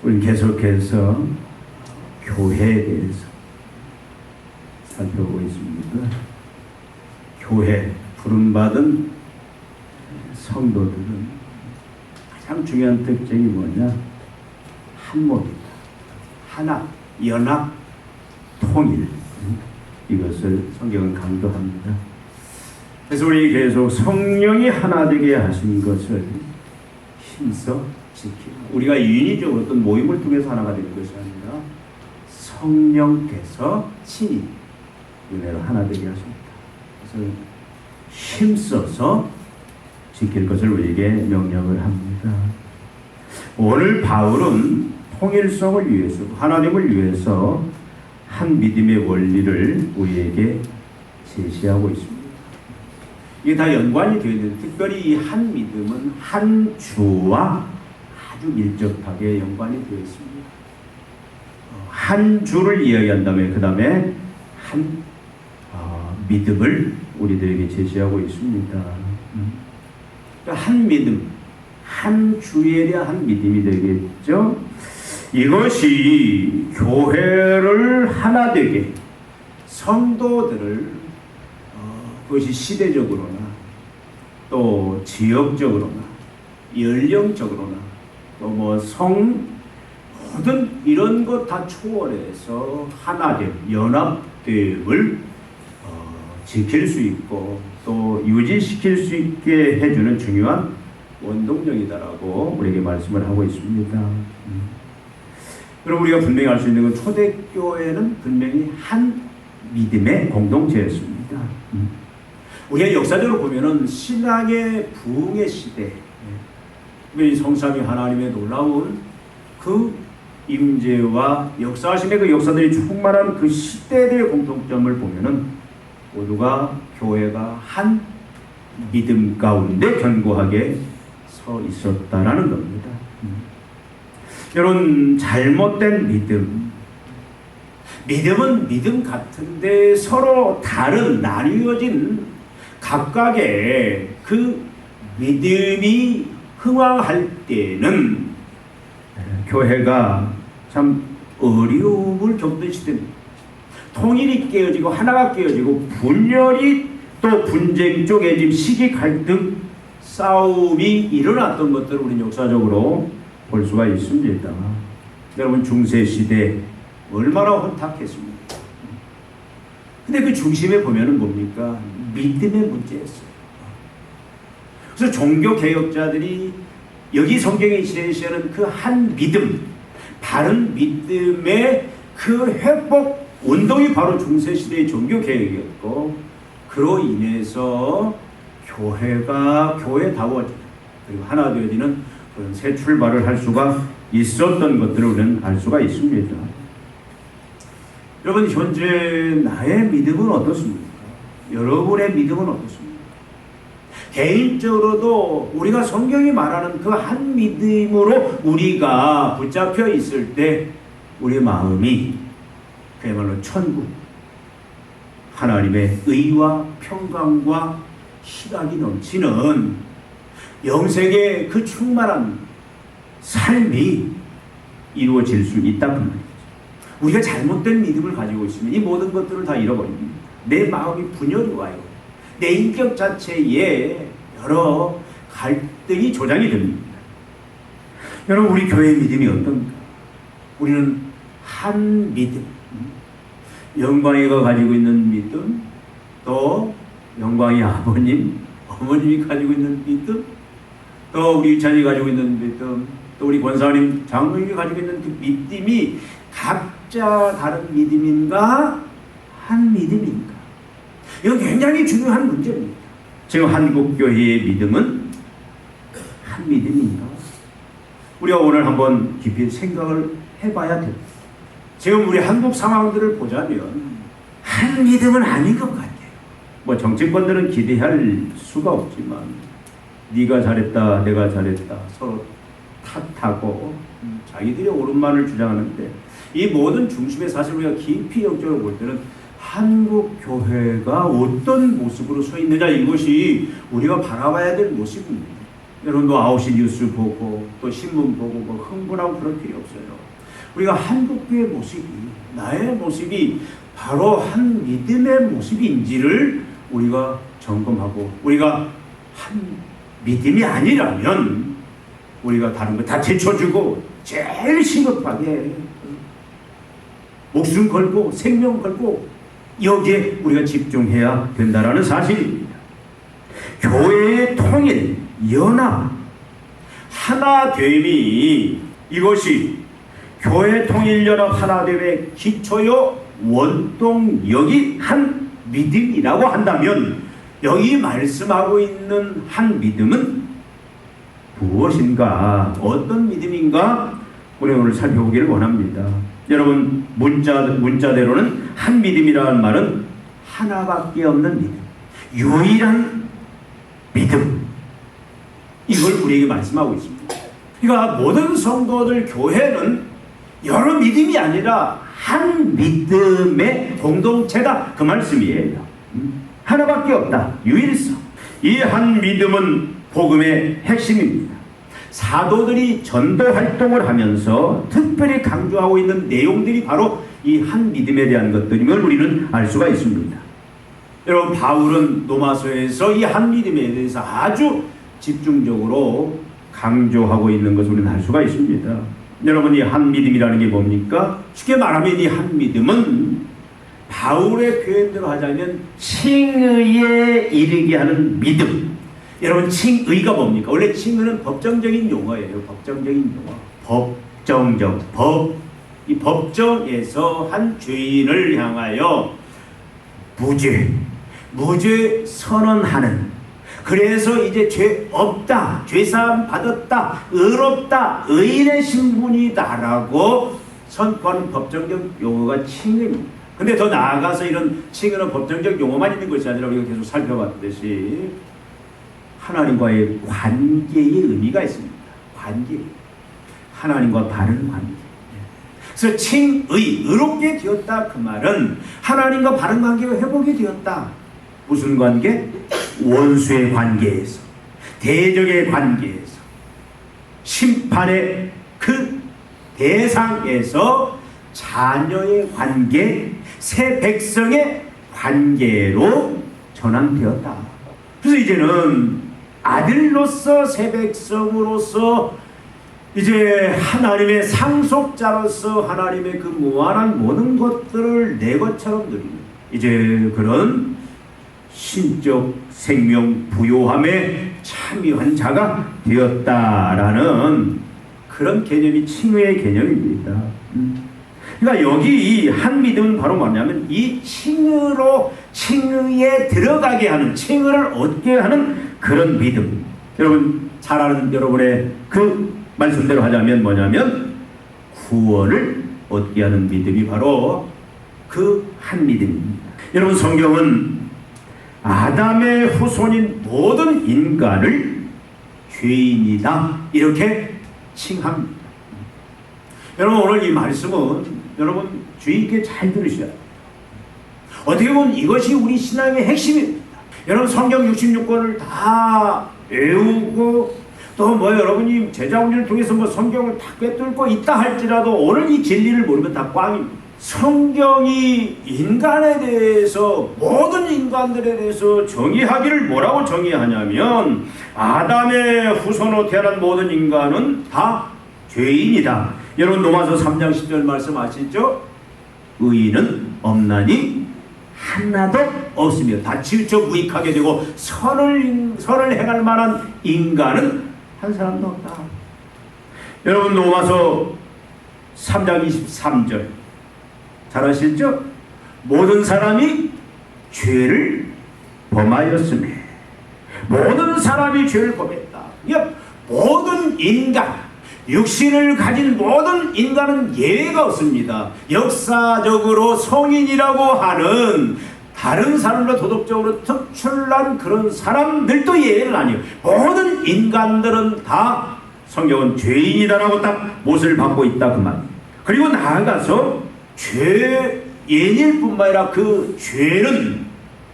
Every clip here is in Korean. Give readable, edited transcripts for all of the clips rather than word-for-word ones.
우리 계속해서 교회에 대해서 살펴보고 있습니다. 교회, 부름받은 성도들은 가장 중요한 특징이 뭐냐? 한목이다. 하나, 연합, 통일. 이것을 성경은 강조합니다. 그래서 우리 계속 성령이 하나 되게 하신 것을 힘써 지키고, 우리가 인위적으로 어떤 모임을 통해서 하나가 되는 것이 아니라 성령께서 친히 은혜로 하나 되게 하십니다. 그래서 힘써서 지킬 것을 우리에게 명령을 합니다. 오늘 바울은 통일성을 위해서, 하나님을 위해서 한 믿음의 원리를 우리에게 제시하고 있습니다. 이게 다 연관이 되어 있는데, 특별히 이 한 믿음은 한 주와 아주 밀접하게 연관이 되어 있습니다. 한 주를 이야기한다면 그 다음에 한 믿음을 우리들에게 제시하고 있습니다. 한 믿음, 한 주에 대한 한 믿음이 되겠죠. 이것이 교회를 하나 되게, 성도들을 그것이 시대적으로나 또 지역적으로나 연령적으로나 또 모든 이런 것 다 초월해서 하나됨, 연합됨을 지킬 수 있고 또 유지시킬 수 있게 해주는 중요한 원동력이다라고 우리에게 말씀을 하고 있습니다. 여러분, 우리가 분명히 알 수 있는 건 초대교회는 분명히 한 믿음의 공동체였습니다. 우리가 역사적으로 보면은 신앙의 부흥의 시대, 성삼위 하나님의 놀라운 그 임재와 역사하심의 그 역사들이 충만한 그 시대의 공통점을 보면은 모두가 교회가 한 믿음 가운데 견고하게 서 있었다라는 겁니다. 여러분, 잘못된 믿음은 믿음 같은데 서로 다른 나뉘어진 각각의 그 믿음이 흥황할 때는 교회가 참 어려움을 겪는 시대입니다. 통일이 깨어지고 하나가 깨어지고 분열이 또 분쟁 쪽에 지금 시기 갈등 싸움이 일어났던 것들을 우리는 역사적으로 볼 수가 있습니다. 여러분, 중세시대 얼마나 혼탁했습니까? 근데 그 중심에 보면은 뭡니까? 믿음의 문제였어요. 그래서 종교개혁자들이 여기 성경에 제시하는 그 한 믿음, 바른 믿음의 그 회복 운동이 바로 중세시대의 종교개혁이었고, 그로 인해서 교회다워지는, 그리고 하나 되어지는 그런 새 출발을 할 수가 있었던 것들을 우리는 알 수가 있습니다. 여러분, 현재 나의 믿음은 어떻습니까? 여러분의 믿음은 어떻습니까? 개인적으로도 우리가 성경이 말하는 그 한 믿음으로 우리가 붙잡혀 있을 때 우리의 마음이 그야말로 천국, 하나님의 의와 평강과 희락이 넘치는 영생의 그 충만한 삶이 이루어질 수 있다 그 말이죠. 우리가 잘못된 믿음을 가지고 있으면 이 모든 것들을 다 잃어버립니다. 내 마음이 분열이 와요. 내 인격 자체에 여러 갈등이 조장이 됩니다. 여러분, 우리 교회의 믿음이 어떤가? 우리는 한 믿음, 영광이가 가지고 있는 믿음, 또 영광이 아버님, 어머님이 가지고 있는 믿음, 또 우리 유찬이 가지고 있는 믿음, 또 우리 권사님, 장로님이 가지고 있는 그 믿음이 각자 다른 믿음인가? 한 믿음인가? 이건 굉장히 중요한 문제입니다. 지금 한국교회의 믿음은 한 믿음인가? 우리가 오늘 한번 깊이 생각을 해봐야 됩니다. 지금 우리 한국 상황들을 보자면 한 믿음은 아닌 것 같아요. 뭐 정치권들은 기대할 수가 없지만 네가 잘했다, 내가 잘했다, 서로 탓하고 자기들의 옳은말을 주장하는데, 이 모든 중심에 사실 우리가 깊이 영적으로 볼 때는 한국 교회가 어떤 모습으로 서 있느냐, 이것이 우리가 바라봐야 될 모습입니다. 여러분도 9시 뉴스 보고 또 신문 보고 뭐 흥분하고 그럴 필요 없어요. 우리가 한국교의 모습이, 나의 모습이 바로 한 믿음의 모습인지를 우리가 점검하고, 우리가 한 믿음이 아니라면 우리가 다른 거 다 제쳐주고 제일 시급하게 목숨 걸고 생명 걸고 여기에 우리가 집중해야 된다라는 사실입니다. 교회의 통일, 연합, 하나됨이, 이것이 교회 통일, 연합, 하나됨의 기초요 원동력이 한 믿음이라고 한다면, 여기 말씀하고 있는 한 믿음은 무엇인가, 어떤 믿음인가, 우리 오늘 살펴보기를 원합니다. 여러분, 문자대로는 한 믿음이라는 말은 하나밖에 없는 믿음, 유일한 믿음, 이걸 우리에게 말씀하고 있습니다. 그러니까 모든 성도들, 교회는 여러 믿음이 아니라 한 믿음의 공동체다, 그 말씀이에요. 하나밖에 없다, 유일성. 이 한 믿음은 복음의 핵심입니다. 사도들이 전도 활동을 하면서 특별히 강조하고 있는 내용들이 바로 이 한 믿음에 대한 것들임을 우리는 알 수가 있습니다. 여러분, 바울은 로마서에서 이 한 믿음에 대해서 아주 집중적으로 강조하고 있는 것을 우리는 알 수가 있습니다. 여러분, 이 한 믿음이라는 게 뭡니까? 쉽게 말하면 이 한 믿음은 바울의 표현대로 하자면 칭의에 이르게 하는 믿음. 여러분, 칭의가 뭡니까? 원래 칭의는 법정적인 용어예요. 법정적인 용어. 법정적, 이 법정에서 한 죄인을 향하여 무죄 선언하는, 그래서 이제 죄 없다, 죄사함 받았다, 의롭다, 의인의 신분이다라고 선포하는 법정적 용어가 칭의입니다. 근데 더 나아가서 이런 칭의는 법정적 용어만 있는 것이 아니라 우리가 계속 살펴봤듯이 하나님과의 관계의 의미가 있습니다. 관계, 하나님과 바른 관계. 그래서 칭의, 의롭게 되었다, 그 말은 하나님과 바른 관계가 회복이 되었다. 무슨 관계? 원수의 관계에서, 대적의 관계에서, 심판의 그 대상에서 자녀의 관계, 새 백성의 관계로 전환되었다. 그래서 이제는 아들로서, 새 백성으로서, 이제 하나님의 상속자로서 하나님의 그 무한한 모든 것들을 내 것처럼 누리는, 이제 그런 신적 생명 부요함에 참여한 자가 되었다라는 그런 개념이 칭의의 개념입니다. 그러니까 여기 이 한 믿음은 바로 뭐냐면 이 칭의에 들어가게 하는, 칭의를 얻게 하는 그런 믿음. 여러분 잘 아는 여러분의 그 말씀대로 하자면 뭐냐면 구원을 얻게 하는 믿음이 바로 그 한 믿음입니다. 여러분, 성경은 아담의 후손인 모든 인간을 죄인이다 이렇게 칭합니다. 여러분, 오늘 이 말씀은 여러분 주의 깊게 잘 들으셔야 돼요. 어떻게 보면 이것이 우리 신앙의 핵심입니다. 여러분, 성경 66권을 다 외우고 또 여러분이 제자훈련을 통해서 성경을 다 꿰뚫고 있다 할지라도 오늘 이 진리를 모르면 다 꽝입니다. 성경이 인간에 대해서, 모든 인간들에 대해서 정의하기를 뭐라고 정의하냐면 아담의 후손으로 태어난 모든 인간은 다 죄인이다. 여러분, 로마서 3장 10절 말씀 아시죠? 의인은 없나니 하나도 없으며 다 지쳐 무익하게 되고 선을 행할 만한 인간은 한 사람도 없다. 여러분, 로마서 3장 23절 잘 아시죠? 모든 사람이 죄를 범하였으며, 모든 사람이 죄를 범했다. 모든 인간, 육신을 가진 모든 인간은 예외가 없습니다. 역사적으로 성인이라고 하는 다른 사람과 도덕적으로 특출난 그런 사람들도 예외는 아니에요. 모든 인간들은 다 성경은 죄인이다라고 딱 못을 받고 있다, 그 말. 그리고 나아가서 죄인일 뿐만 아니라 그 죄는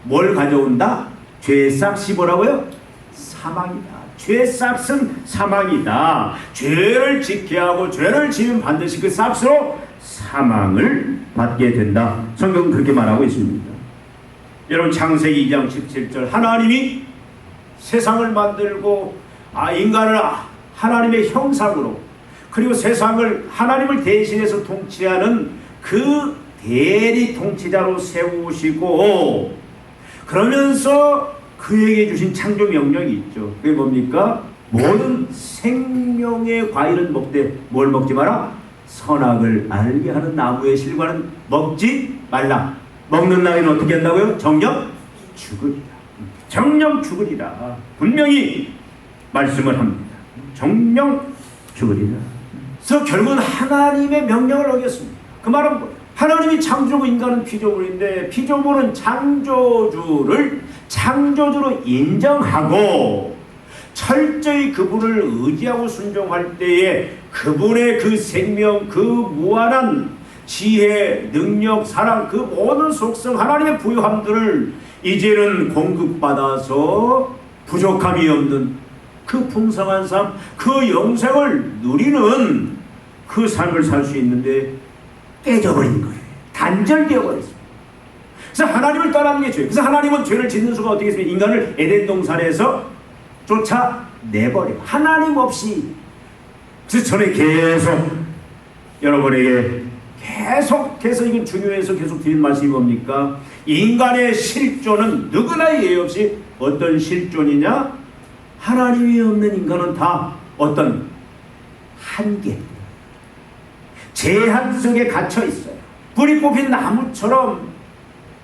뭘 가져온다? 죄의 싹이 뭐라고요? 사망이다. 죄 싹은 사망이다. 죄를 지켜야 하고 죄를 지으면 반드시 그 싹으로 사망을 받게 된다. 성경은 그렇게 말하고 있습니다. 여러분 창세기 2장 17절 하나님이 세상을 만들고 인간을 하나님의 형상으로 그리고 세상을 하나님을 대신해서 통치하는 그 대리 통치자로 세우시고 그러면서 그에게 주신 창조 명령이 있죠. 그게 뭡니까? 모든 생명의 과일은 먹되 뭘 먹지 마라? 선악을 알게 하는 나무의 실과는 먹지 말라. 먹는 나이는 어떻게 한다고요? 정령 죽으리라. 정령 죽으리라. 분명히 말씀을 합니다. 정령 죽으리라. 그래서 결국은 하나님의 명령을 어겼습니다. 그 말은 하나님이 창조고 인간은 피조물인데 피조물은 창조주로 인정하고 철저히 그분을 의지하고 순종할 때에 그분의 그 생명, 그 무한한 지혜, 능력, 사랑, 그 모든 속성 하나님의 부유함들을 이제는 공급받아서 부족함이 없는 그 풍성한 삶, 그 영생을 누리는 그 삶을 살 수 있는데 깨져버린 거예요. 단절되어 버렸습니다. 그래서 하나님을 떠나는 게 죄예요. 그래서 하나님은 죄를 짓는 수가 어떻게 했습니까? 인간을 에덴 동산에서 쫓아내버려요. 하나님 없이. 그래서 저는 계속 여러분에게 계속해서 이건 중요해서 계속 드린 말씀이 뭡니까? 인간의 실존은 누구나 예외 없이 어떤 실존이냐? 하나님이 없는 인간은 다 어떤 한계, 제한 속에 갇혀 있어요. 뿌리 뽑힌 나무처럼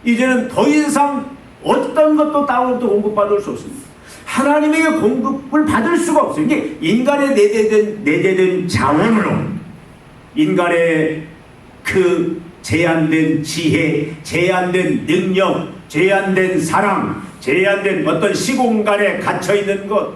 이제는 더 이상 어떤 것도 다운로드 공급받을 수 없습니다. 하나님에게 공급을 받을 수가 없어요. 이게 인간의 내재된 자원으로 인간의 그 제한된 지혜, 제한된 능력, 제한된 사랑, 제한된 어떤 시공간에 갇혀있는 것,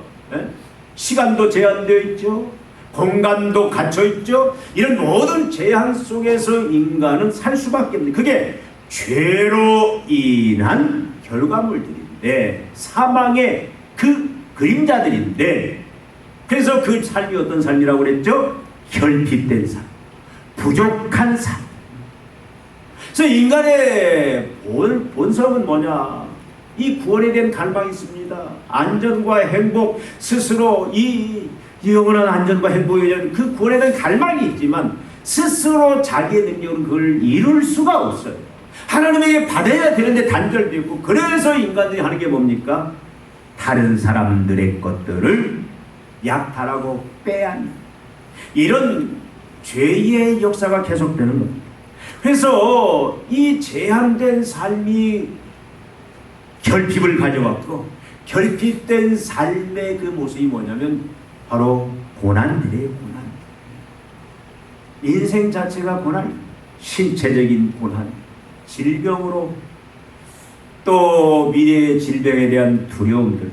시간도 제한되어 있죠. 공간도 갇혀있죠. 이런 모든 제한 속에서 인간은 살 수밖에 없는, 그게 죄로 인한 결과물들인데, 사망의 그 그림자들인데, 그래서 그 삶이 어떤 삶이라고 그랬죠? 결핍된 삶, 부족한 삶. 그래서 인간의 본성은 뭐냐? 이 구원에 대한 갈망이 있습니다. 안전과 행복, 스스로 이 영원한 안전과 행복에 대한 그 구원에 대한 갈망이 있지만 스스로 자기의 능력은 그걸 이룰 수가 없어요. 하나님에게 받아야 되는데 단절되고, 그래서 인간들이 하는 게 뭡니까? 다른 사람들의 것들을 약탈하고 빼앗는 이런 죄의 역사가 계속되는 겁니다. 그래서 이 제한된 삶이 결핍을 가져왔고, 결핍된 삶의 그 모습이 뭐냐면 바로 고난들이에요. 고난. 인생 자체가 고난, 신체적인 고난, 질병으로, 또 미래의 질병에 대한 두려움들,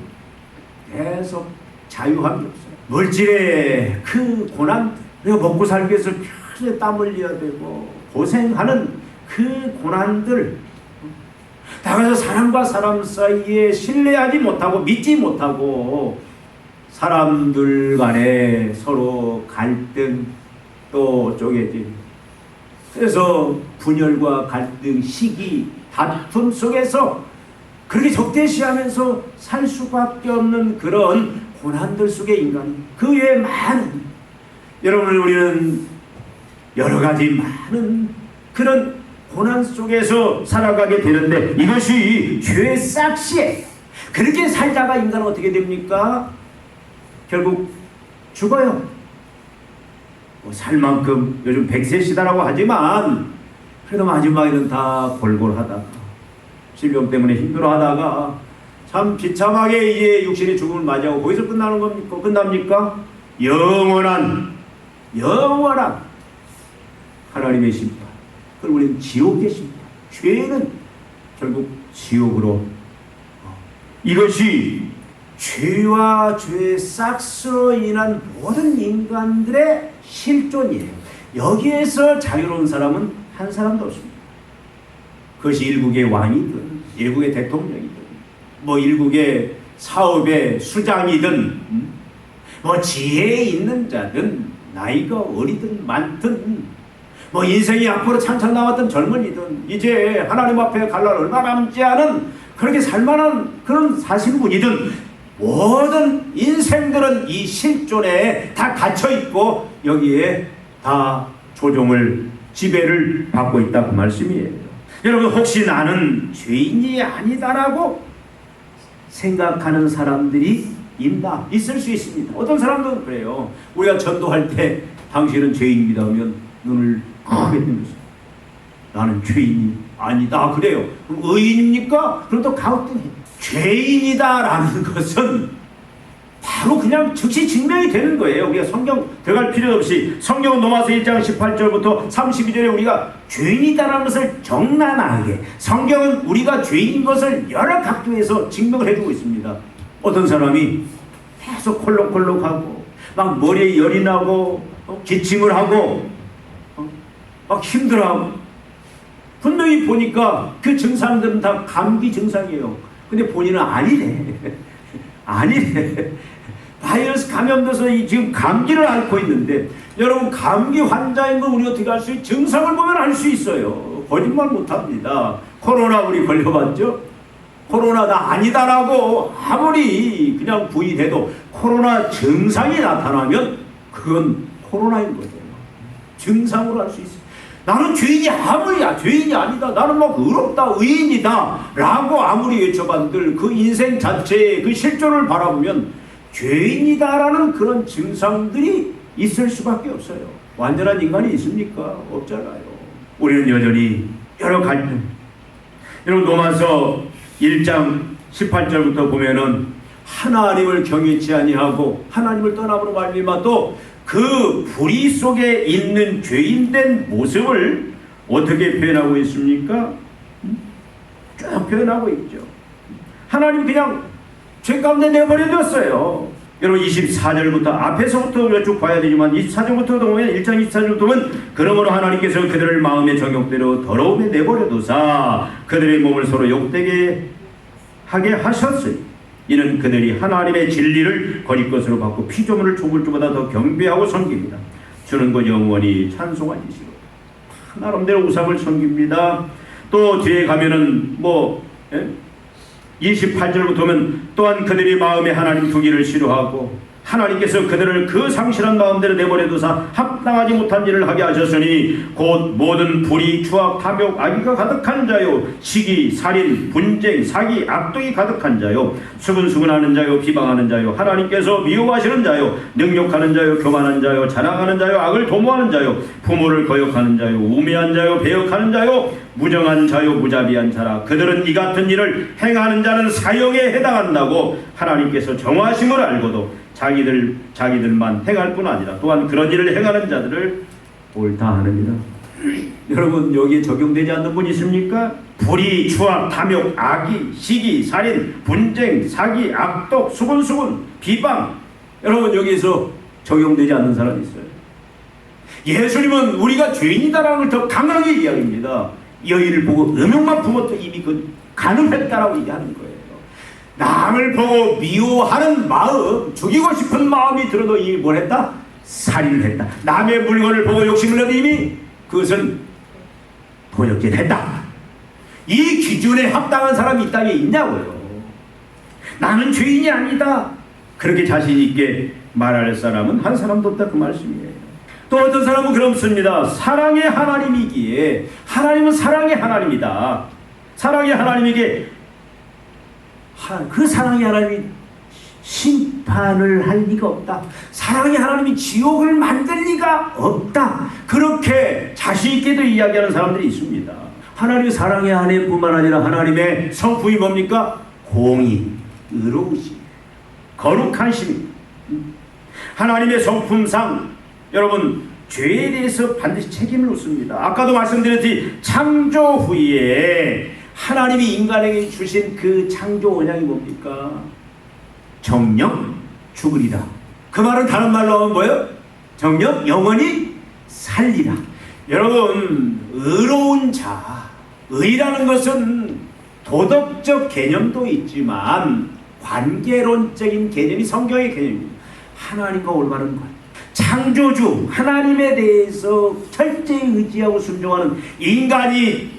계속 자유함이 없어요. 물질의 그 고난, 우리가 먹고 살기 위해서 평생 땀 흘려야 되고 고생하는 그 고난들, 나가서 사람과 사람 사이에 신뢰하지 못하고 믿지 못하고 사람들 간에 서로 갈등, 또 쪼개짐, 그래서 분열과 갈등, 시기, 다툼 속에서 그렇게 적대시하면서 살 수밖에 없는 그런 고난들 속에 인간이, 그 외에 많은, 여러분 우리는 여러 가지 많은 그런 고난 속에서 살아가게 되는데, 이것이 죄의 싹시에, 그렇게 살다가 인간은 어떻게 됩니까? 결국 죽어요. 뭐 살 만큼 요즘 100세 시다라고 하지만 그래도 마지막에는 다 골골하다가 질병 때문에 힘들어하다가 참 비참하게 이제 육신의 죽음을 맞이하고 거기서 끝나는 겁니까? 끝납니까? 영원한 하나님의 심판, 그리고 우리는 지옥의 심판, 죄는 결국 지옥으로. 이것이 죄와 죄의 싹스로 인한 모든 인간들의 실존이에요. 여기에서 자유로운 사람은 한 사람도 없습니다. 그것이 일국의 왕이든 일국의 대통령이든 뭐 일국의 사업의 수장이든 뭐 지혜 있는 자든 나이가 어리든 많든 뭐 인생이 앞으로 찬찬 나왔던 젊은이든 이제 하나님 앞에 갈 날 얼마 남지 않은 그렇게 살만한 그런 사시는 분이든 모든 인생들은 이 실존에 다 갇혀있고 여기에 다 조종을 지배를 받고 있다 그 말씀이에요. 여러분 혹시 나는 죄인이 아니다라고 생각하는 사람들이 있을 수 있습니다. 어떤 사람들은 그래요. 우리가 전도할 때 당신은 죄인입니다 하면 눈을 크게 뜨면서 나는 죄인이 아니다 그래요. 그럼 의인입니까? 그럼 또 가혹등해. 죄인이다라는 것은 바로 그냥 즉시 증명이 되는 거예요. 우리가 성경 들어갈 필요 없이 성경 로마서 1장 18절부터 32절에 우리가 죄인이다라는 것을 적나라하게 성경은 우리가 죄인인 것을 여러 각도에서 증명을 해주고 있습니다. 어떤 사람이 계속 콜록콜록하고 막 머리에 열이 나고 기침을 하고 막 힘들어하고 분명히 보니까 그 증상들은 다 감기 증상이에요. 근데 본인은 아니래. 아니래. 바이러스 감염돼서 지금 감기를 앓고 있는데 여러분 감기 환자인 걸 우리 어떻게 알 수 있어요? 증상을 보면 알 수 있어요. 거짓말 못합니다. 코로나 우리 걸려봤죠? 코로나가 아니다라고 아무리 그냥 부인해도 코로나 증상이 나타나면 그건 코로나인 거예요. 증상으로 알 수 있어요. 나는 죄인이 아무리야 죄인이 아니다 나는 막 의롭다 의인이다 라고 아무리 외쳐봤들 그 인생 자체의 그 실존을 바라보면 죄인이다라는 그런 증상들이 있을 수밖에 없어요. 완전한 인간이 있습니까? 없잖아요. 우리는 여전히 여러 갈등. 여러분 로마서 1장 18절부터 보면은 하나님을 경외치 아니하고 하나님을 떠남으로 말미암아 또 그 불의 속에 있는 죄인된 모습을 어떻게 표현하고 있습니까? 쭉 표현하고 있죠. 하나님 그냥 죄 가운데 내버려뒀어요. 여러분 24절부터 앞에서부터 우리가 쭉 봐야 되지만 24절부터 보면 1장 24절부터 보면 그러므로 하나님께서 그들을 마음의 정욕대로 더러움에 내버려두사 그들의 몸을 서로 욕되게 하게 하셨으니 이는 그들이 하나님의 진리를 거짓 것으로 받고 피조물을 죽을 때보다 더 경배하고 섬깁니다. 주는 것 영원히 찬송한 이시로 나름대로 우상을 섬깁니다. 또 뒤에 가면은 28절부터 보면 또한 그들이 마음에 하나님 두기를 싫어하고 하나님께서 그들을 그 상실한 마음대로 내버려두사 합당하지 못한 일을 하게 하셨으니 곧 모든 불의, 추악, 탐욕, 악의가 가득한 자요 시기, 살인, 분쟁, 사기, 악독이 가득한 자요 수근수근하는 자요 비방하는 자요 하나님께서 미워하시는 자요 능욕하는 자요 교만한 자요 자랑하는 자요 악을 도모하는 자요 부모를 거역하는 자요 우매한 자요 배역하는 자요 무정한 자요 무자비한 자라 그들은 이 같은 일을 행하는 자는 사형에 해당한다고 하나님께서 정하심을 알고도 자기들만 행할 뿐 아니라 또한 그런 일을 행하는 자들을 옳다 하느니라. 여러분 여기에 적용되지 않는 분 있습니까? 불의, 추악, 탐욕, 악의, 시기, 살인, 분쟁, 사기, 악독, 수근수근, 비방. 여러분 여기에서 적용되지 않는 사람이 있어요. 예수님은 우리가 죄인이다라는 걸 더 강하게 이야기합니다. 여인을 보고 음욕만 품었던 이미 그 가늠했다라고 얘기하는 거예요. 남을 보고 미워하는 마음, 죽이고 싶은 마음이 들어도 이미 뭘 했다? 살인을 했다. 남의 물건을 보고 욕심을 내도 이미 그것은 도적질 했다. 이 기준에 합당한 사람이 이 땅에 있냐고요. 나는 죄인이 아니다. 그렇게 자신 있게 말할 사람은 한 사람도 없다 그 말씀이에요. 또 어떤 사람은 그렇습니다. 사랑의 하나님이기에 하나님은 사랑의 하나님이다. 사랑의 하나님에게 그 사랑의 하나님이 심판을 할 리가 없다. 사랑의 하나님이 지옥을 만들 리가 없다. 그렇게 자신 있게도 이야기하는 사람들이 있습니다. 하나님의 사랑의 하나님뿐만 아니라 하나님의 성품이 뭡니까? 공의, 의로우심, 거룩하심. 하나님의 성품상 여러분 죄에 대해서 반드시 책임을 묻습니다. 아까도 말씀드렸듯이 창조 후에 하나님이 인간에게 주신 그 창조 원양이 뭡니까? 정령 죽으리라. 그 말은 다른 말로 하면 뭐예요? 정령 영원히 살리라. 여러분 의로운 자, 의라는 것은 도덕적 개념도 있지만 관계론적인 개념이 성경의 개념입니다. 하나님과 올바른 관계. 창조주 하나님에 대해서 철저히 의지하고 순종하는 인간이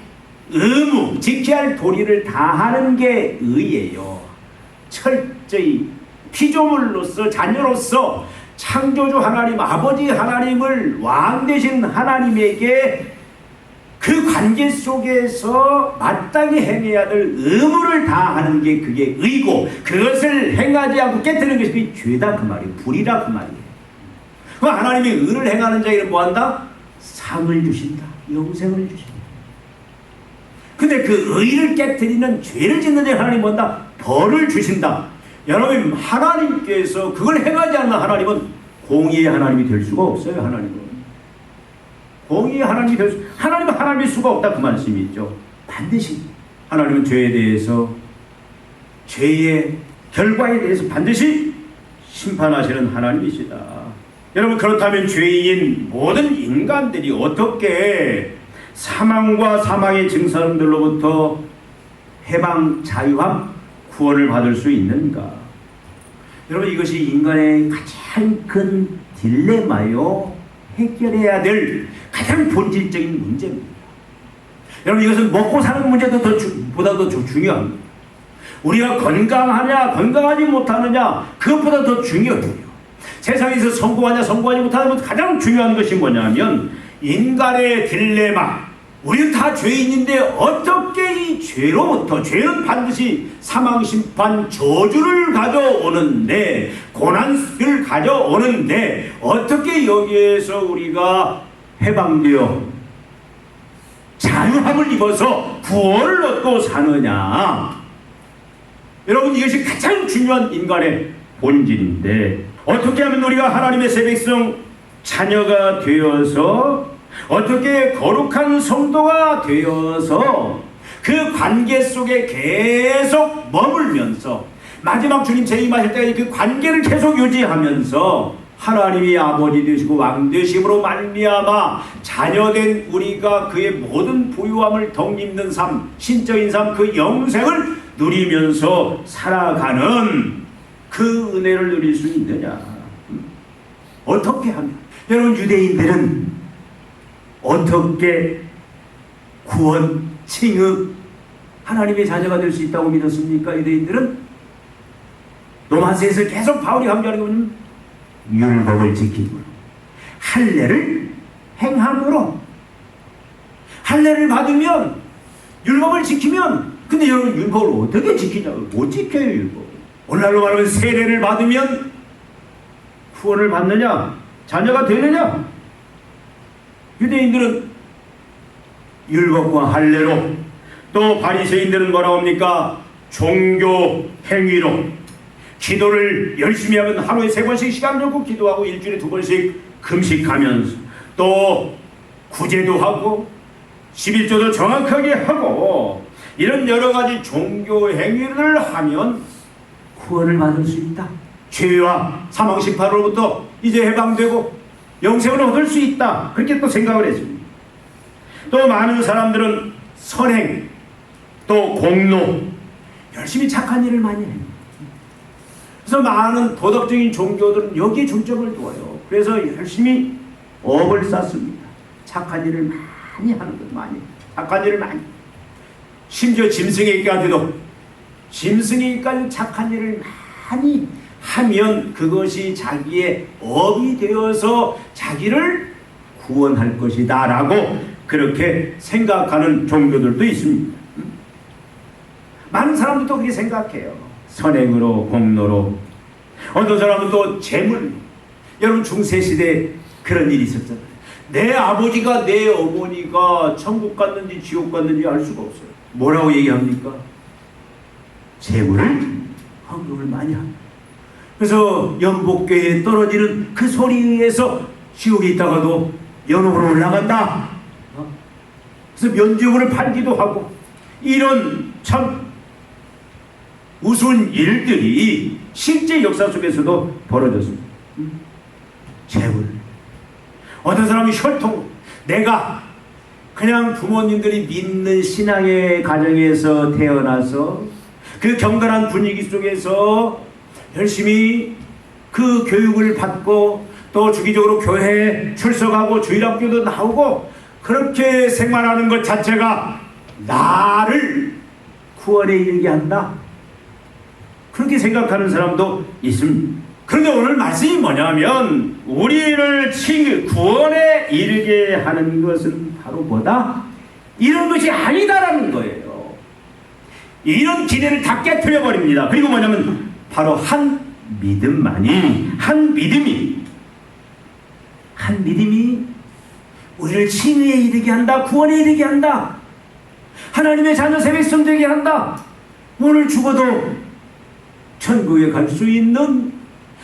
의무, 지켜야 할 도리를 다하는 게 의예요. 철저히 피조물로서 자녀로서 창조주 하나님, 아버지 하나님을 왕 되신 하나님에게 그 관계 속에서 마땅히 행해야 될 의무를 다하는 게 그게 의고, 그것을 행하지 않고 깨뜨리는 것이 그게 죄다 그 말이에요. 불이라 그 말이에요. 그럼 하나님이 의를 행하는 자에게 뭐한다? 상을 주신다. 영생을 주신다. 근데 그 의를 깨뜨리는 죄를 짓는 자에게 하나님 뭐한다? 벌을 주신다. 여러분, 하나님께서 그걸 행하지 않는 하나님은 공의의 하나님이 될 수가 없어요. 하나님은 공의의 하나님이 될 수, 하나님은 하나님일 수가 없다 그 말씀이죠. 반드시 하나님은 죄에 대해서, 죄의 결과에 대해서 반드시 심판하시는 하나님이시다. 여러분, 그렇다면 죄인 모든 인간들이 어떻게 사망과 사망의 증상들로부터 해방, 자유함, 구원을 받을 수 있는가? 여러분, 이것이 인간의 가장 큰 딜레마요, 해결해야 될 가장 본질적인 문제입니다. 여러분, 이것은 먹고 사는 문제도 보다도 더 중요합니다. 우리가 건강하냐 건강하지 못하느냐 그것보다 더 중요해요. 세상에서 성공하냐 성공하지 못하는 것 가장 중요한 것이 뭐냐면 인간의 딜레마. 우리는 다 죄인인데 어떻게 이 죄로부터, 죄는 반드시 사망, 심판, 저주를 가져오는데, 고난을 가져오는데 어떻게 여기에서 우리가 해방되어 자유함을 입어서 구원을 얻고 사느냐. 여러분, 이것이 가장 중요한 인간의 본질인데, 어떻게 하면 우리가 하나님의 새 백성 자녀가 되어서, 어떻게 거룩한 성도가 되어서 그 관계 속에 계속 머물면서 마지막 주님 재림하실 때까지 그 관계를 계속 유지하면서 하나님이 아버지 되시고 왕 되심으로 말미암아 자녀된 우리가 그의 모든 부유함을 덧입는 삶, 신적인 삶, 그 영생을 누리면서 살아가는 그 은혜를 누릴 수 있느냐? 어떻게 하면? 여러분, 유대인들은 어떻게 구원, 칭의, 하나님의 자녀가 될 수 있다고 믿었습니까? 유대인들은 로마서에서 계속 바울이 강조하는 것은 율법을 지키고 할례를 행함으로, 할례를 받으면, 율법을 지키면, 근데 여러분, 율법을 어떻게 지키냐고. 못 지켜요. 율법. 오늘날로 말하면 세례를 받으면 구원을 받느냐, 자녀가 되느냐? 유대인들은 율법과 할례로, 또 바리새인들은 뭐라고 합니까? 종교 행위로, 기도를 열심히 하면 하루에 3번씩 시간 놓고 기도하고 일주일에 2번씩 금식하면서, 또 구제도 하고 11조도 정확하게 하고, 이런 여러 가지 종교 행위를 하면 구원을 받을 수 있다. 죄와 사망 심판으로부터 이제 해방되고 영생을 얻을 수 있다. 그렇게 또 생각을 했습니다. 또 많은 사람들은 선행, 또 공로, 열심히 착한 일을 많이 해요. 그래서 많은 도덕적인 종교들은 여기에 중점을 두어요. 그래서 열심히 업을 쌓습니다. 착한 일을 많이 하는 것, 많이. 착한 일을 많이. 심지어 짐승에게까지도, 짐승에게까지 착한 일을 많이 하면 그것이 자기의 업이 되어서 자기를 구원할 것이다 라고 그렇게 생각하는 종교들도 있습니다. 많은 사람들도 그렇게 생각해요. 선행으로, 공로로. 어떤 사람은 또 재물. 여러분, 중세시대에 그런 일이 있었잖아요. 내 아버지가, 내 어머니가 천국 갔는지 지옥 갔는지 알 수가 없어요. 뭐라고 얘기합니까? 재물을 헌금을 많이 합니다. 그래서 연복교에 떨어지는 그 소리에 의해서 지옥에 있다가도 연옥으로 올라간다. 그래서 면죄부를 팔기도 하고, 이런 참 우스운 일들이 실제 역사 속에서도 벌어졌습니다. 재물. 어떤 사람이 혈통, 내가 그냥 부모님들이 믿는 신앙의 가정에서 태어나서 그 경건한 분위기 속에서 열심히 그 교육을 받고 또 주기적으로 교회에 출석하고 주일학교도 나오고 그렇게 생활하는 것 자체가 나를 구원에 이르게 한다, 그렇게 생각하는 사람도 있습니다. 그런데 오늘 말씀이 뭐냐면 우리를 구원에 이르게 하는 것은 바로 뭐다? 이런 것이 아니다라는 거예요. 이런 기대를 다 깨트려버립니다. 그리고 뭐냐면 바로 한 믿음이 우리를 칭의에 이르게 한다, 구원에 이르게 한다, 하나님의 자녀 세백성 되게 한다. 오늘 죽어도 천국에 갈 수 있는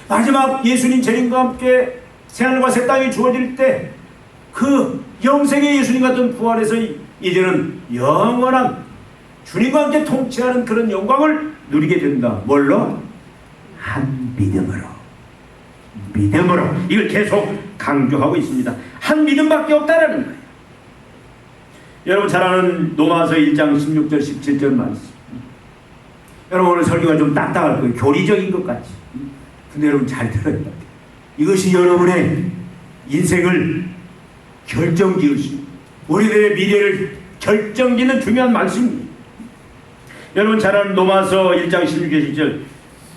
마지막 예수님 재림과 함께 새하늘과 새 땅이 주어질 때 그 영생의 예수님 같은 부활에서 이제는 영원한 주님과 함께 통치하는 그런 영광을 누리게 된다. 뭘로? 한 믿음으로. 이걸 계속 강조하고 있습니다. 한 믿음밖에 없다라는 거예요. 여러분 잘 아는 로마서 1장 16절 17절 말씀. 여러분 오늘 설교가 좀 딱딱할 거예요. 교리적인 것 같지. 근데 여러분 잘 들어야 돼요. 이것이 여러분의 인생을 결정지을 수, 우리들의 미래를 결정짓는 중요한 말씀입니다. 여러분 잘 아는 로마서 1장 16절 17절.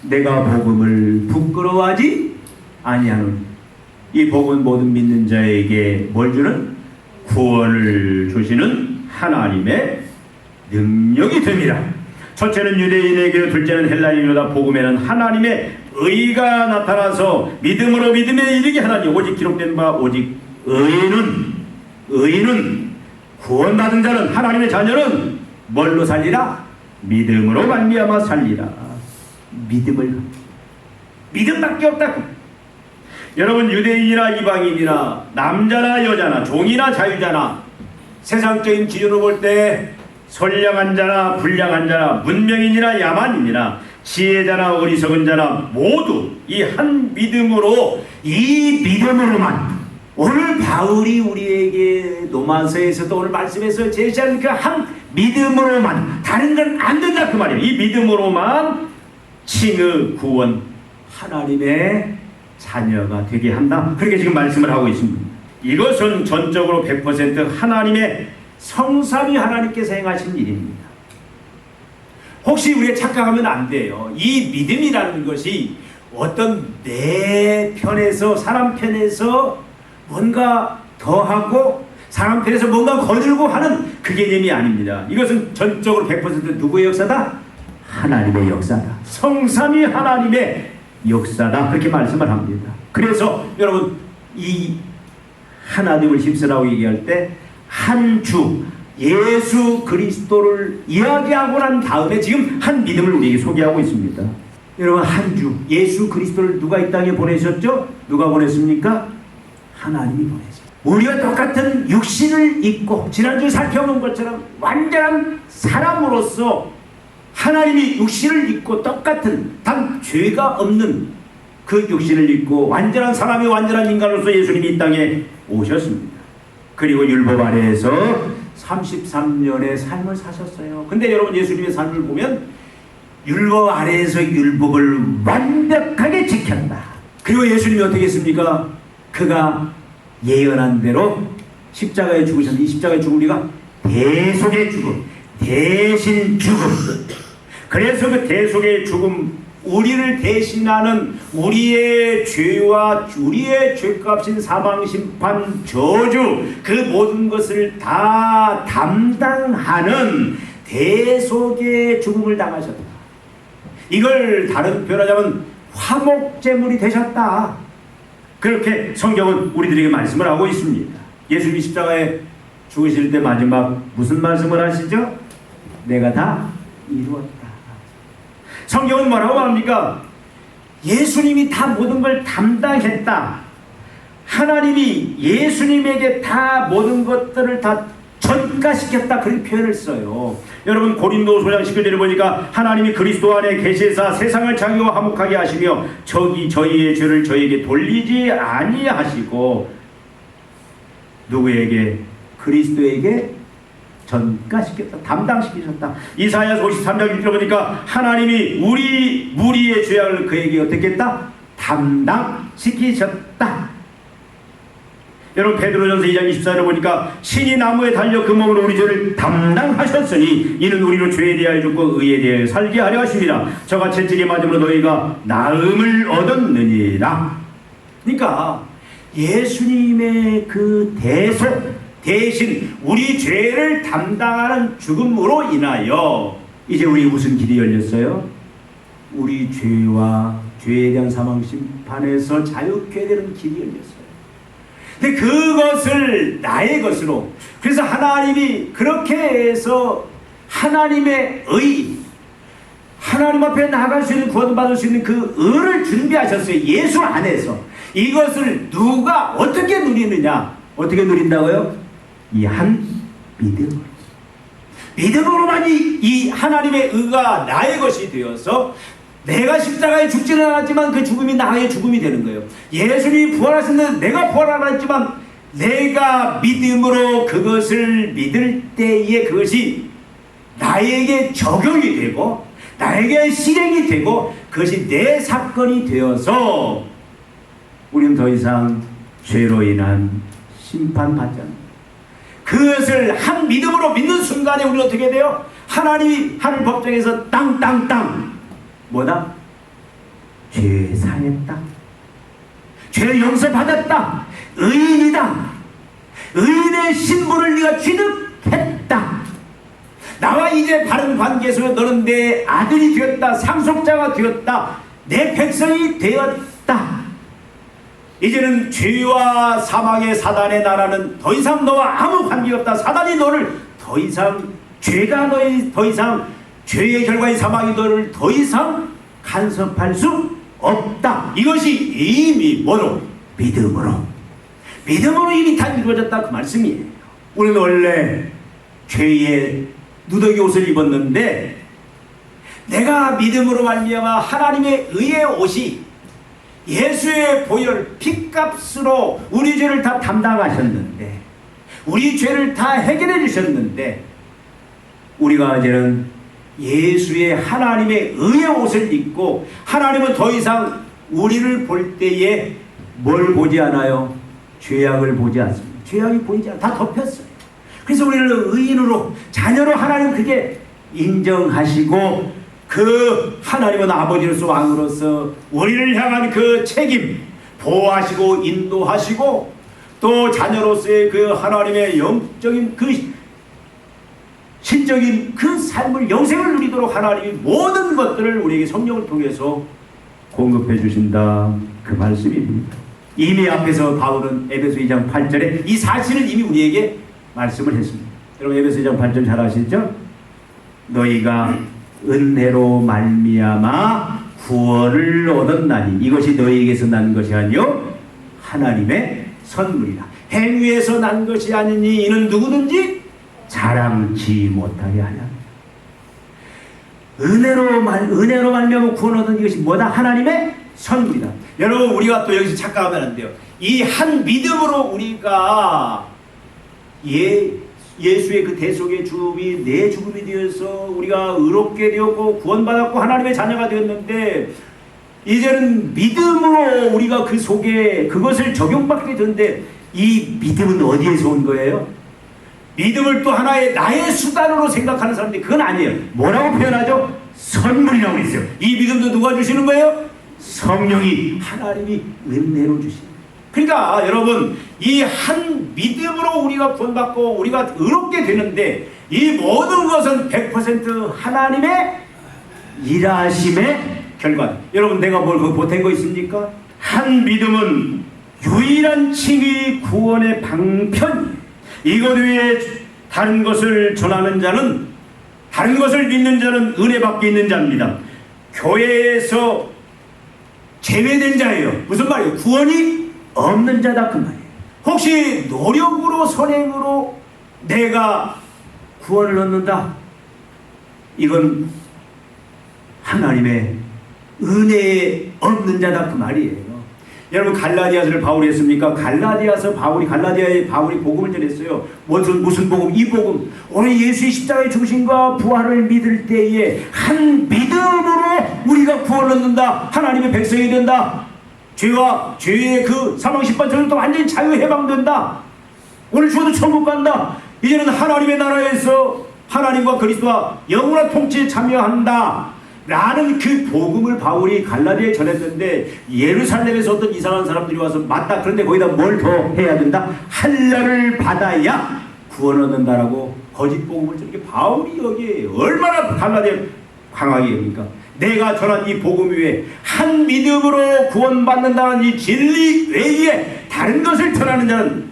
내가 복음을 부끄러워하지 아니하노니 이 복음은 모든 믿는 자에게 뭘 주는? 구원을 주시는 하나님의 능력이 됩니다. 첫째는 유대인에게, 둘째는 헬라인이로다. 복음에는 하나님의 의가 나타나서 믿음으로 믿음에 이르게 하나니 오직 기록된 바 오직 의인은 구원받은 자는, 하나님의 자녀는 뭘로 살리라? 믿음으로 말미암아 살리라. 믿음밖에 없다고. 여러분 유대인이나 이방인이나 남자나 여자나 종이나 자유자나 세상적인 기준으로 볼 때 선량한 자나 불량한 자나 문명인이나 야만인이나 지혜자나 어리석은 자나 모두 이 한 믿음으로, 이 믿음으로만, 오늘 바울이 우리에게 로마서에서도 오늘 말씀에서 제시하는 그 한 믿음으로만, 다른 건 안 된다 그 말이에요. 이 믿음으로만 칭의 구원, 하나님의 자녀가 되게 한다, 그렇게 지금 말씀을 하고 있습니다. 이것은 전적으로 100% 하나님의 성삼위 하나님께서 행하신 일입니다. 혹시 우리가 착각하면 안 돼요. 이 믿음이라는 것이 어떤 내 편에서, 사람 편에서 뭔가 더하고 사람 편에서 뭔가 거들고 하는 그 개념이 아닙니다. 이것은 전적으로 100% 누구의 역사다? 하나님의 역사다. 성삼위 하나님의 역사다, 그렇게 말씀을 합니다. 그래서 여러분 이 하나님을 힘쓰라고 얘기할 때 한 주 예수 그리스도를 이야기하고 난 다음에 지금 한 믿음을 우리에게 소개하고 있습니다. 여러분 한 주 예수 그리스도를 누가 이 땅에 보내셨죠? 누가 보냈습니까? 하나님이 보내셨죠. 우리와 똑같은 육신을 입고 지난주에 살펴본 것처럼 완전한 사람으로서 하나님이 육신을 입고 똑같은 단 죄가 없는 그 육신을 입고 완전한 사람이 완전한 인간으로서 예수님이 이 땅에 오셨습니다. 그리고 율법 아래에서 33년의 삶을 사셨어요. 근데 여러분 예수님의 삶을 보면 율법 아래에서 율법을 완벽하게 지켰다. 그리고 예수님이 어떻게 했습니까? 그가 예언한 대로 십자가에 죽으셨는데 이 십자가에 죽은 우리가 대속의 죽음, 대신 죽음. 그래서 그 대속의 죽음, 우리를 대신하는 우리의 죄와 우리의 죄값인 사망, 심판, 저주, 그 모든 것을 다 담당하는 대속의 죽음을 당하셨다. 이걸 다른 표현하자면 화목제물이 되셨다. 그렇게 성경은 우리들에게 말씀을 하고 있습니다. 예수님이 십자가에 죽으실 때 마지막 무슨 말씀을 하시죠? 내가 다 이루었다. 성경은 뭐라고 말합니까? 예수님이 다 모든 걸 담당했다. 하나님이 예수님에게 다 모든 것들을 다 전가시켰다, 그런 표현을 써요. 여러분 고린도서 19절에 보니까 하나님이 그리스도 안에 계시사 세상을 자기와 화목하게 하시며 저희의 죄를 저희에게 돌리지 아니하시고 누구에게? 그리스도에게 전가시켰다. 담당시키셨다. 이사야서 53장 1절 보니까 하나님이 우리 무리의 죄악을 그에게 어떻게 했다? 담당시키셨다. 여러분 베드로전서 2장 24절에 보니까 신이 나무에 달려 그 몸으로 우리 죄를 담당하셨으니 이는 우리로 죄에 대하여 죽고 의에 대하여 살게 하려 하심이라. 저가 채찍에 맞음으로 너희가 나음을 얻었느니라. 그러니까 예수님의 그 대신 우리 죄를 담당하는 죽음으로 인하여 이제 우리 무슨 길이 열렸어요? 우리 죄와 죄에 대한 사망 심판에서 자유케 되는 길이 열렸어요. 근데 그것을 나의 것으로, 그래서 하나님이 그렇게 해서 하나님의 의, 하나님 앞에 나아갈 수 있는, 구원받을 수 있는 그 의를 준비하셨어요. 예수 안에서. 이것을 누가 어떻게 누리느냐? 어떻게 누린다고요? 이 한 믿음으로. 믿음으로만 이 하나님의 의가 나의 것이 되어서 내가 십자가에 죽지는 않았지만 그 죽음이 나의 죽음이 되는 거예요. 예수님이 부활하셨는데 내가 부활 안 했지만 내가 믿음으로 그것을 믿을 때에 그것이 나에게 적용이 되고 나에게 실행이 되고 그것이 내 사건이 되어서 우리는 더 이상 죄로 인한 심판받지 않는다. 그것을 한 믿음으로 믿는 순간에 우리는 어떻게 돼요? 하나님이 하늘 법정에서 땅땅땅 뭐다? 죄 사했다. 죄 용서받았다. 의인이다. 의인의 신분을 네가 취득했다. 나와 이제 바른 관계에서 너는 내 아들이 되었다. 상속자가 되었다. 내 백성이 되었다. 이제는 죄와 사망의 사단의 나라는 더 이상 너와 아무 관계가 없다. 사단이 너를 더 이상, 죄가 너희 더 이상, 죄의 결과인 사망이 너를 더 이상 간섭할 수 없다. 이것이 이미 뭐로? 믿음으로. 믿음으로 이미 다 이루어졌다. 그 말씀이에요. 우리는 원래 죄의 누더기 옷을 입었는데 내가 믿음으로 말미암아 하나님의 의의 옷이 예수의 보혈 핏값으로 우리 죄를 다 담당하셨는데 우리 죄를 다 해결해 주셨는데 우리가 이제는 예수의 하나님의 의의 옷을 입고 하나님은 더 이상 우리를 볼 때에 뭘 보지 않아요? 죄악을 보지 않습니다. 죄악이 보이지 않아요. 다 덮였어요. 그래서 우리를 의인으로 자녀로 하나님 그게 인정하시고 그 하나님은 아버지로서 왕으로서 우리를 향한 그 책임 보호하시고 인도하시고 또 자녀로서의 그 하나님의 영적인 그 신적인 그 삶을 영생을 누리도록 하나님이 모든 것들을 우리에게 성령을 통해서 공급해 주신다. 그 말씀입니다. 이미 앞에서 바울은 에베소 2장 8절에 이 사실을 이미 우리에게 말씀을 했습니다. 여러분 에베소 2장 8절 잘 아시죠? 너희가 은혜로 말미암아 구원을 얻었나니 이것이 너희에게서 난 것이 아니요 하나님의 선물이라. 행위에서 난 것이 아니니 이는 누구든지 자랑치 못하게 하냐. 은혜로 말미암아 구원 얻은 이것이 뭐다? 하나님의 선물이다. 여러분 우리가 또 여기서 착각하면 안 돼요. 이 한 믿음으로 우리가 예수의 그 대속의 죽음이 내 죽음이 되어서 우리가 의롭게 되었고 구원받았고 하나님의 자녀가 되었는데 이제는 믿음으로 우리가 그 속에 그것을 적용받게 되는데 이 믿음은 어디에서 온 거예요? 믿음을 또 하나의 나의 수단으로 생각하는 사람들이 그건 아니에요. 뭐라고 표현하죠? 선물이라고 했어요. 이 믿음도 누가 주시는 거예요? 성령이 하나님이 은혜로 주시는. 그러니까 여러분 이 한 믿음으로 우리가 구원받고 우리가 의롭게 되는데 이 모든 것은 100% 하나님의 일하심의 결과. 여러분 내가 뭘 보탠 거 있습니까? 한 믿음은 유일한 칭의 구원의 방편. 이것 외에 다른 것을 전하는 자는 다른 것을 믿는 자는 은혜 밖에 있는 자입니다. 교회에서 제외된 자예요. 무슨 말이에요? 구원이 없는 자다 그 말이에요. 혹시 노력으로 선행으로 내가 구원을 얻는다? 이건 하나님의 은혜에 없는 자다 그 말이에요. 여러분 갈라디아서를 바울이 했습니까? 갈라디아에 바울이 복음을 전했어요. 무슨 복음? 이 복음. 오늘 예수의 십자가의 죽으심과 부활을 믿을 때에 한 믿음으로 우리가 구원을 얻는다. 하나님의 백성이 된다. 죄의 그 사망 심판처럼 완전히 자유 해방된다. 오늘 죽어도 천국 간다. 이제는 하나님의 나라에서 하나님과 그리스도와 영원한 통치에 참여한다. 라는 그 복음을 바울이 갈라디아에 전했는데 예루살렘에서 어떤 이상한 사람들이 와서 맞다. 그런데 거기다 뭘 더 해야 된다? 할례를 받아야 구원 얻는다라고 거짓 복음을 저렇게 바울이 여기에 얼마나 갈라디아에 강하게 합니까? 내가 전한 이 복음 위에 한 믿음으로 구원받는다는 이 진리 외에 다른 것을 전하는 자는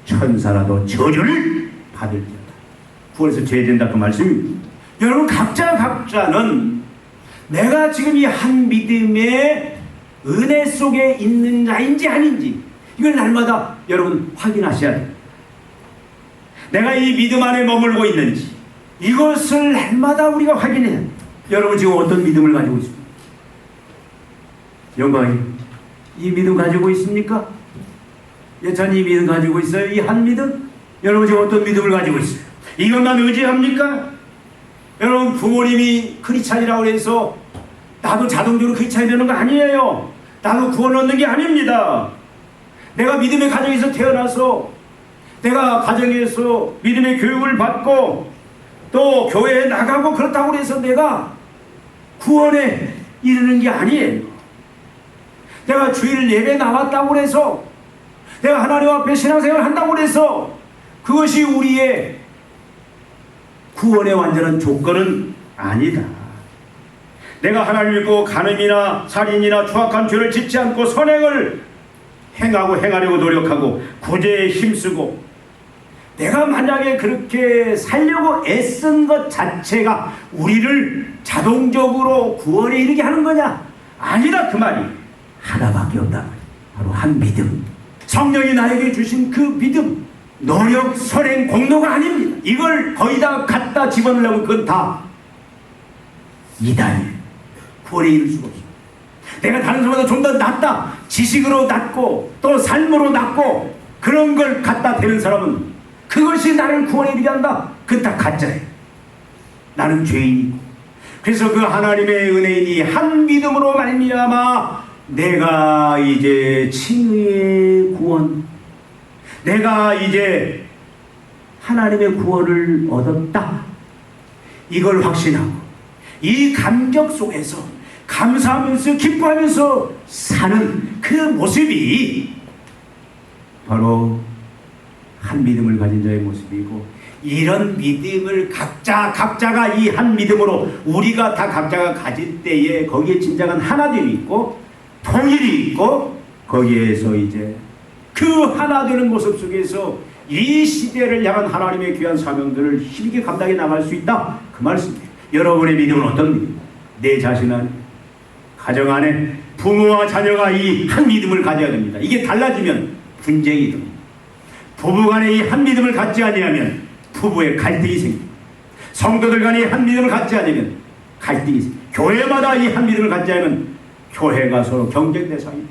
천사라도 저주를 받을지어다. 구원에서 제외된다 그 말씀입니다. 여러분 각자는 내가 지금 이 한 믿음의 은혜 속에 있는 자인지 아닌지 이걸 날마다 여러분 확인하셔야 돼요. 내가 이 믿음 안에 머물고 있는지 이것을 날마다 우리가 확인해야 돼요. 여러분 지금 어떤 믿음을 가지고 있습니까? 영광이 이 믿음 가지고 있습니까? 여전히 이 믿음 가지고 있어요? 이 한 믿음? 여러분 지금 어떤 믿음을 가지고 있어요? 이것만 의지합니까? 여러분 부모님이 크리스찬이라고 해서 나도 자동적으로 크리스찬이 되는 거 아니에요. 나도 구원 얻는 게 아닙니다. 내가 믿음의 가정에서 태어나서 내가 가정에서 믿음의 교육을 받고 또 교회에 나가고 그렇다고 해서 내가 구원에 이르는 게 아니에요. 내가 주일 예배 나왔다고 해서 내가 하나님 앞에 신앙생활 한다고 해서 그것이 우리의 구원의 완전한 조건은 아니다. 내가 하나님을 믿고 간음이나 살인이나 추악한 죄를 짓지 않고 선행을 행하려고 노력하고 구제에 힘쓰고 내가 만약에 그렇게 살려고 애쓴 것 자체가 우리를 자동적으로 구원에 이르게 하는 거냐? 아니다 그 말이. 하나밖에 없다. 바로 한 믿음. 성령이 나에게 주신 그 믿음. 노력, 선행, 공로가 아닙니다. 이걸 거의 다 갖다 집어넣으려면 그건 다 이단이에요. 구원에 이를 수가 없어요. 내가 다른 사람보다 좀 더 낫다. 지식으로 낫고 또 삶으로 낫고 그런 걸 갖다 대는 사람은 그것이 나를 구원에 이르게 한다. 그건 다 가짜예요. 나는 죄인이고 그래서 그 하나님의 은혜인이 한 믿음으로 말미암아 내가 이제 칭의의 구원 내가 이제 하나님의 구원을 얻었다. 이걸 확신하고 이 감격 속에서 감사하면서 기뻐하면서 사는 그 모습이 바로 한 믿음을 가진 자의 모습이고 이런 믿음을 각자가 이 한 믿음으로 우리가 다 각자가 가질 때에 거기에 진정한 하나됨이 있고 통일이 있고 거기에서 이제 그 하나 되는 모습 속에서 이 시대를 향한 하나님의 귀한 사명들을 힘있게 감당해 나갈 수 있다. 그 말씀이에요. 여러분의 믿음은 어떤 믿음? 내 자신 안에 가정 안에 부모와 자녀가 이 한 믿음을 가져야 됩니다. 이게 달라지면 분쟁이 됩니다. 부부간에 이 한 믿음을 갖지 아니하면 부부의 갈등이 생깁니다. 성도들 간에 한 믿음을 갖지 않으면 갈등이 생깁니다. 교회마다 이 한 믿음을 갖지 않으면 교회가 서로 경쟁 대상입니다.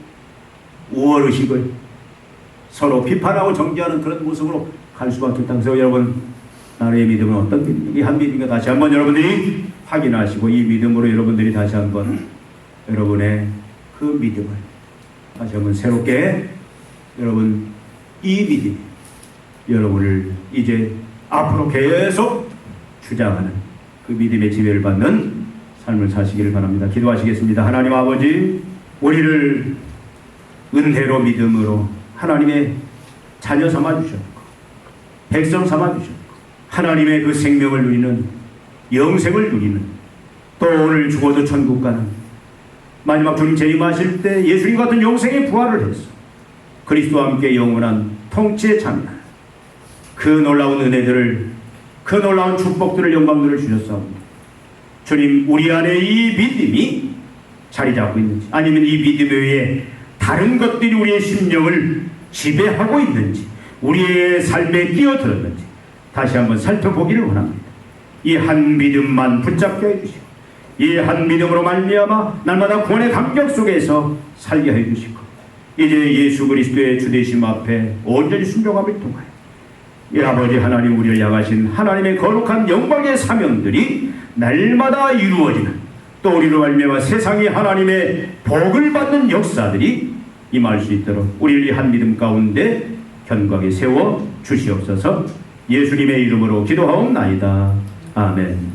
우월의식을 서로 비판하고 정죄하는 그런 모습으로 갈 수밖에 없다. 그래서 여러분 나의 믿음은 어떤 믿음인가? 이 한 믿음인가 다시 한번 여러분들이 확인하시고 이 믿음으로 여러분들이 다시 한번 여러분의 그 믿음을 다시 한번 새롭게 여러분 이 믿음이 여러분을 이제 앞으로 계속 주장하는 그 믿음의 지배를 받는 삶을 사시기를 바랍니다. 기도하시겠습니다. 하나님 아버지 우리를 은혜로 믿음으로 하나님의 자녀 삼아주셨고 백성 삼아주셨고 하나님의 그 생명을 누리는 영생을 누리는 또 오늘 죽어도 천국 가는 마지막 주님 재림하실 때 예수님 같은 영생의 부활을 해서 그리스도와 함께 영원한 통치에 참여하는 그 놀라운 은혜들을 그 놀라운 축복들을 영광들을 주셨사옵니다. 주님 우리 안에 이 믿음이 자리 잡고 있는지 아니면 이 믿음 외에 다른 것들이 우리의 심령을 지배하고 있는지 우리의 삶에 끼어들었는지 다시 한번 살펴보기를 원합니다. 이 한 믿음만 붙잡게 해주시고 이 한 믿음으로 말미암아 날마다 구원의 감격 속에서 살게 해주시고 이제 예수 그리스도의 주되심 앞에 온전히 순종함을 통하여 이 아버지 하나님 우리를 향하신 하나님의 거룩한 영광의 사명들이 날마다 이루어지는, 또 우리로 말미암아 세상이 하나님의 복을 받는 역사들이 임할 수 있도록 우리를 한 믿음 가운데 견고하게 세워 주시옵소서. 예수님의 이름으로 기도하옵나이다. 아멘.